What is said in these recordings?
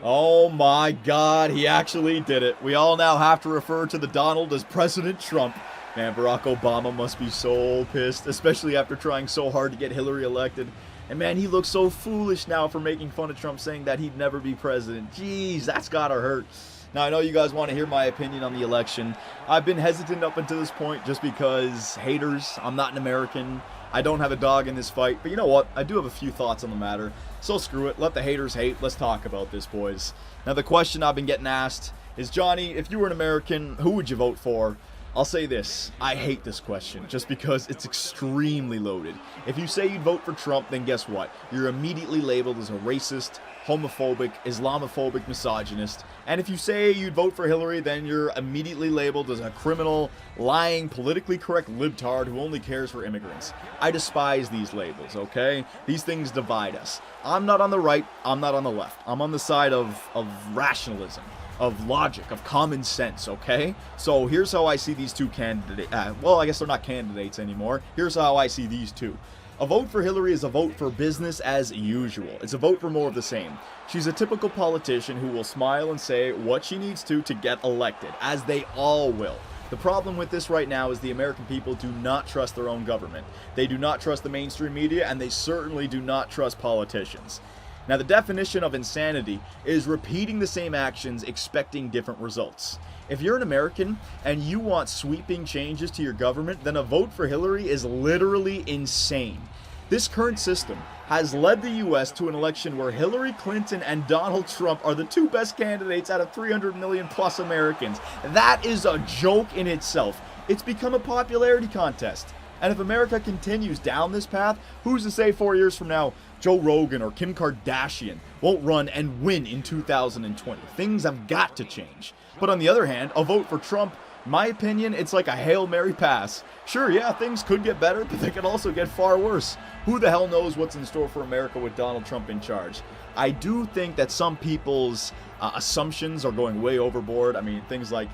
Oh my God, he actually did it. We all now have to refer to the Donald as President Trump. Man, Barack Obama must be so pissed, especially after trying so hard to get Hillary elected. And man, he looks so foolish now for making fun of Trump, saying that he'd never be president. Jeez, that's gotta hurt. Now, I know you guys want to hear my opinion on the election. I've been hesitant up until this point just because haters, I'm not an American. I don't have a dog in this fight, but you know what? I do have a few thoughts on the matter. So screw it. Let the haters hate. Let's talk about this, boys. Now, the question I've been getting asked is, Johnny, if you were an American, who would you vote for? I'll say this. I hate this question just because it's extremely loaded. If you say you'd vote for Trump, then guess what? You're immediately labeled as a racist, homophobic, Islamophobic misogynist. And if you say you'd vote for Hillary, then you're immediately labeled as a criminal, lying, politically correct libtard who only cares for immigrants. I despise these labels, okay? These things divide us. I'm not on the right, I'm not on the left. I'm on the side of rationalism, of logic, of common sense, okay? So here's how I see these two candidates. Well, I guess they're not candidates anymore. Here's how I see these two. A vote for Hillary is a vote for business as usual. It's a vote for more of the same. She's a typical politician who will smile and say what she needs to get elected, as they all will. The problem with this right now is the American people do not trust their own government. They do not trust the mainstream media, and they certainly do not trust politicians. Now, the definition of insanity is repeating the same actions expecting different results. If you're an American and you want sweeping changes to your government, then a vote for Hillary is literally insane. This current system has led the U.S. to an election where Hillary Clinton and Donald Trump are the two best candidates out of 300 million plus Americans. That is a joke in itself. It's become a popularity contest. And if America continues down this path, who's to say 4 years from now, Joe Rogan or Kim Kardashian won't run and win in 2020? Things have got to change. But on the other hand, a vote for Trump, in my opinion, it's like a Hail Mary pass. Sure, yeah, things could get better, but they could also get far worse. Who the hell knows what's in store for America with Donald Trump in charge? I do think that some people's assumptions are going way overboard. I mean, things like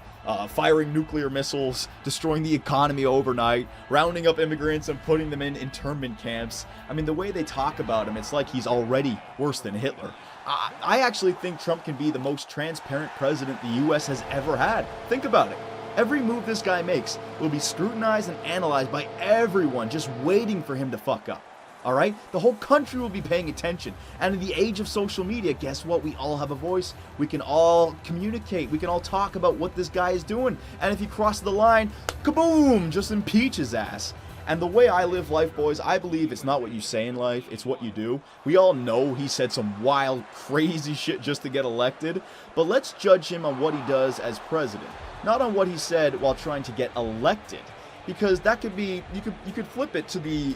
firing nuclear missiles, destroying the economy overnight, rounding up immigrants and putting them in internment camps. I mean, the way they talk about him, it's like he's already worse than Hitler. I actually think Trump can be the most transparent president the U.S. has ever had. Think about it. Every move this guy makes will be scrutinized and analyzed by everyone just waiting for him to fuck up. Alright? The whole country will be paying attention. And in the age of social media, guess what? We all have a voice. We can all communicate. We can all talk about what this guy is doing. And if he crosses the line, kaboom! Just impeach his ass. And the way I live life, boys, I believe it's not what you say in life, it's what you do. We all know he said some wild, crazy shit just to get elected. But let's judge him on what he does as president, not on what he said while trying to get elected. Because that could be, you could flip it to the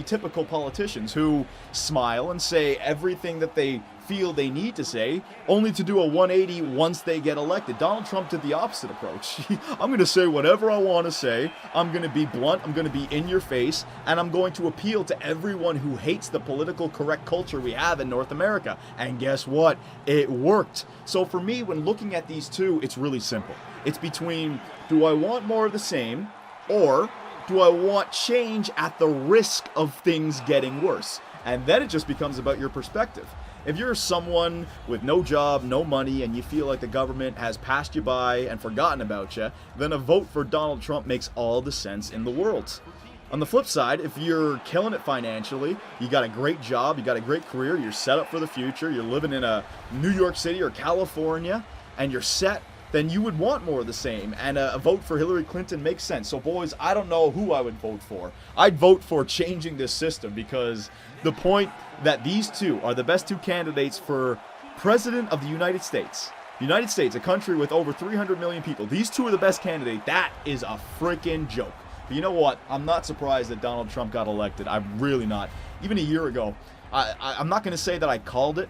typical politicians who smile and say everything that they feel they need to say, only to do a 180 once they get elected. Donald Trump did the opposite approach. I'm going to say whatever I want to say. I'm going to be blunt. I'm going to be in your face, and I'm going to appeal to everyone who hates the political correct culture we have in North America. And guess what? It worked. So for me, when looking at these two, it's really simple. It's between, do I want more of the same, or do I want change at the risk of things getting worse? And then it just becomes about your perspective. If you're someone with no job, no money, and you feel like the government has passed you by and forgotten about you, then a vote for Donald Trump makes all the sense in the world. On the flip side, if you're killing it financially, you got a great job, you got a great career, you're set up for the future, you're living in a New York City or California, and you're set, then you would want more of the same, and a vote for Hillary Clinton makes sense. So boys, I don't know who I would vote for. I'd vote for changing this system, because the point that these two are the best two candidates for President of the United States. United States, a country with over 300 million people. These two are the best candidates. That is a freaking joke. But you know what? I'm not surprised that Donald Trump got elected. I'm really not. Even a year ago, I'm not going to say that I called it,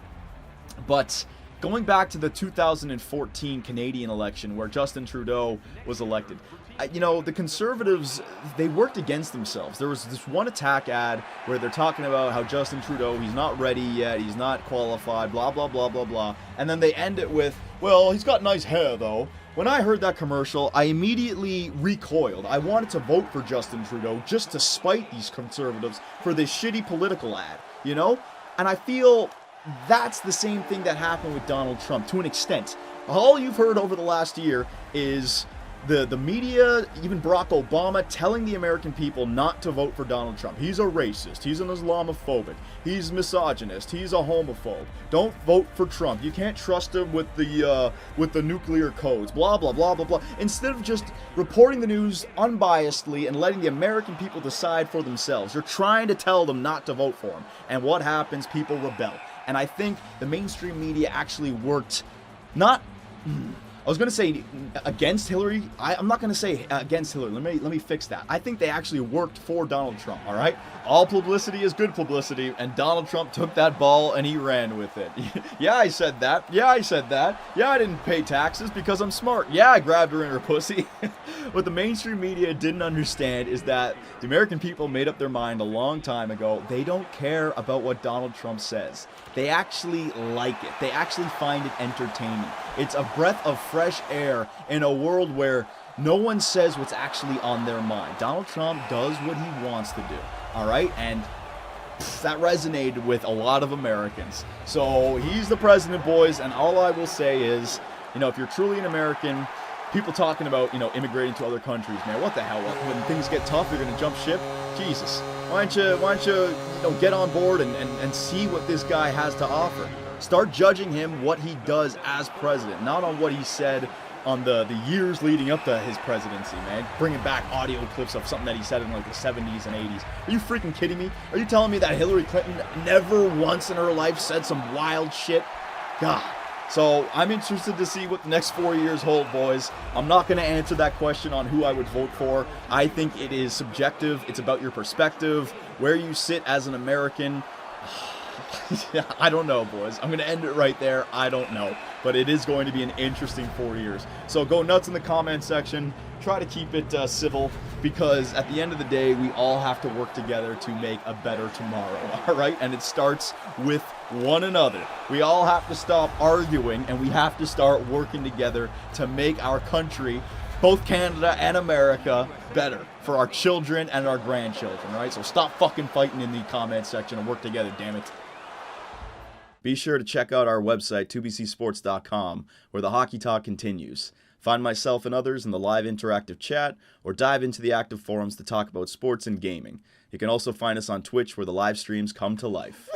but going back to the 2014 Canadian election where Justin Trudeau was elected, the Conservatives, they worked against themselves. There was this one attack ad where they're talking about how Justin Trudeau, he's not ready yet, he's not qualified, blah, blah, blah, blah, blah. And then they end it with, well, he's got nice hair, though. When I heard that commercial, I immediately recoiled. I wanted to vote for Justin Trudeau just to spite these Conservatives for this shitty political ad, And I feel that's the same thing that happened with Donald Trump to an extent. All you've heard over the last year is the media, even Barack Obama, telling the American people not to vote for Donald Trump. He's a racist. He's an Islamophobic. He's misogynist. He's a homophobe. Don't vote for Trump. You can't trust him with the nuclear codes. Blah, blah, blah, blah, blah. Instead of just reporting the news unbiasedly and letting the American people decide for themselves, you're trying to tell them not to vote for him. And what happens? People rebel. And I think the mainstream media actually worked not... I was going to say against Hillary. I'm not going to say against Hillary. Let me fix that. I think they actually worked for Donald Trump, all right? All publicity is good publicity, and Donald Trump took that ball and he ran with it. Yeah, I said that. Yeah, I said that. Yeah, I didn't pay taxes because I'm smart. Yeah, I grabbed her in her pussy. What the mainstream media didn't understand is that the American people made up their mind a long time ago. They don't care about what Donald Trump says. They actually like it. They actually find it entertaining. It's a breath of fresh air in a world where no one says what's actually on their mind. Donald Trump does what he wants to do, all right? And that resonated with a lot of Americans. So he's the president, boys, and all I will say is, if you're truly an American, people talking about, immigrating to other countries, man, what the hell? When things get tough, you're going to jump ship? Jesus. Why don't you get on board and see what this guy has to offer? Start judging him what he does as president, not on what he said on the years leading up to his presidency, man. Bringing back audio clips of something that he said in like the 70s and 80s. Are you freaking kidding me? Are you telling me that Hillary Clinton never once in her life said some wild shit? God. So I'm interested to see what the next 4 years hold, boys. I'm not going to answer that question on who I would vote for. I think it is subjective. It's about your perspective, where you sit as an American. I don't know, boys. I'm going to end it right there. I don't know. But it is going to be an interesting 4 years. So go nuts in the comment section. Try to keep it civil, because at the end of the day, we all have to work together to make a better tomorrow. All right? And it starts with one another. We all have to stop arguing, and we have to start working together to make our country, both Canada and America, better for our children and our grandchildren. All right? So stop fucking fighting in the comment section and work together, damn it. Be sure to check out our website, 2bcsports.com, where the hockey talk continues. Find myself and others in the live interactive chat, or dive into the active forums to talk about sports and gaming. You can also find us on Twitch, where the live streams come to life.